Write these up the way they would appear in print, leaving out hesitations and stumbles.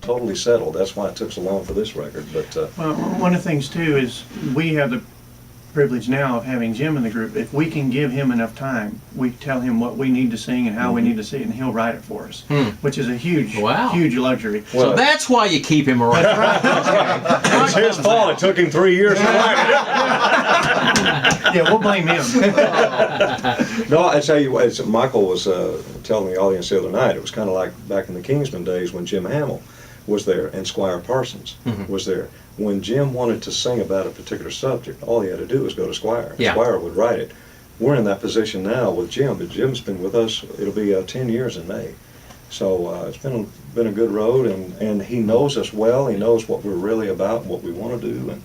Totally settled. That's why it took so long for this record. But well, one of the things too is we have the privilege now of having Jim in the group. If we can give him enough time, we tell him what we need to sing and how we need to sing, and he'll write it for us, which is a huge, huge luxury. Well, so that's why you keep him around. It's his fault. It took him 3 years to write it. Yeah, we'll blame him. No, I tell you what, Michael was telling the audience the other night, it was kind of like back in the Kingsman days when Jim Hamill was there and Squire Parsons was there. When Jim wanted to sing about a particular subject, all he had to do was go to Squire. Yeah. Squire would write it. We're in that position now with Jim, but Jim's been with us, it'll be 10 years in May. So it's been a good road, and he knows us well. He knows what we're really about and what we want to do. And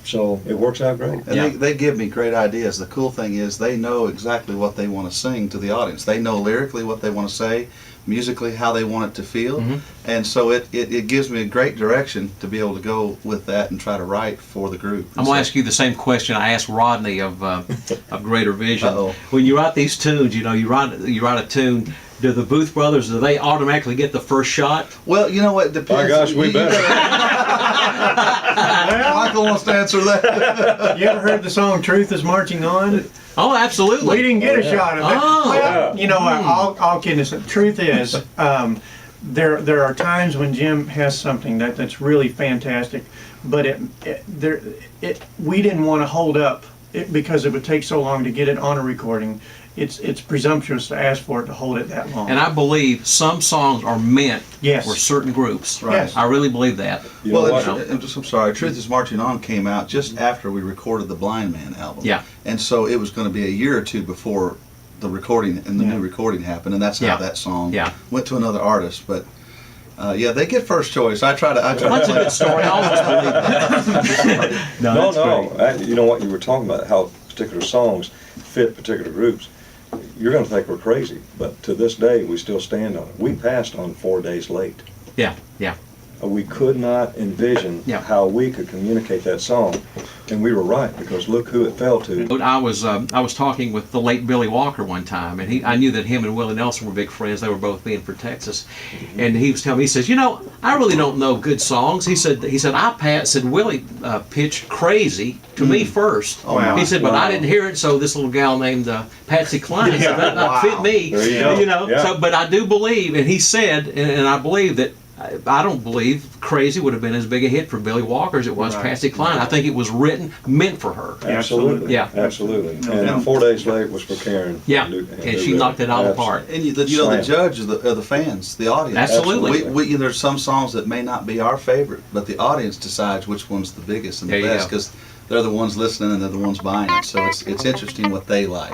so it works out great. And they give me great ideas. The cool thing is they know exactly what they want to sing to the audience. They know lyrically what they want to say, musically how they want it to feel, and so it gives me a great direction to be able to go with that and try to write for the group. I'm going to ask you the same question I asked Rodney of Greater Vision. When you write these tunes, you write a tune. Do the Booth brothers, do they automatically get the first shot? Well, you know what, it depends. My gosh, we better. Michael wants to answer that. You ever heard the song "Truth Is Marching On"? Oh, absolutely. We didn't get a shot of it. Oh. Well, you know what? All kidding aside, truth is, there are times when Jim has something that's really fantastic, but we didn't want to hold up it because it would take so long to get it on a recording. It's presumptuous to ask for it to hold it that long. And I believe some songs are meant Yes. for certain groups. Right. Yes. I really believe that. I'm sorry, Truth Is Marching On came out just after we recorded the Blind Man album. Yeah. And so it was going to be a year or two before the recording and the new recording happened, and that's how that song went to another artist. But they get first choice. I try to. That's a good story. I always believe that. No. You know what you were talking about, how particular songs fit particular groups. You're going to think we're crazy, but to this day we still stand on it. We passed on 4 days late. Yeah. We could not envision how we could communicate that song, and we were right, because look who it fell to. I was talking with the late Billy Walker one time, and I knew that him and Willie Nelson were big friends. They were both being for Texas, and he was telling me, he says, I really don't know good songs. He said Willie pitched Crazy to me first. Oh, wow. He said, but I didn't hear it, so this little gal named Patsy Cline said that not fit me. There you go. So, but I do believe, and he said, and I believe that. I don't believe Crazy would have been as big a hit for Billy Walker as it was Patsy Cline. I think it was meant for her. Absolutely. Yeah. Absolutely. And 4 days late was for Karen. Yeah. And she knocked it out of the park. And the judge are the fans, the audience. Absolutely. There's some songs that may not be our favorite, but the audience decides which one's the biggest and the best, because they're the ones listening and they're the ones buying it. So it's interesting what they like.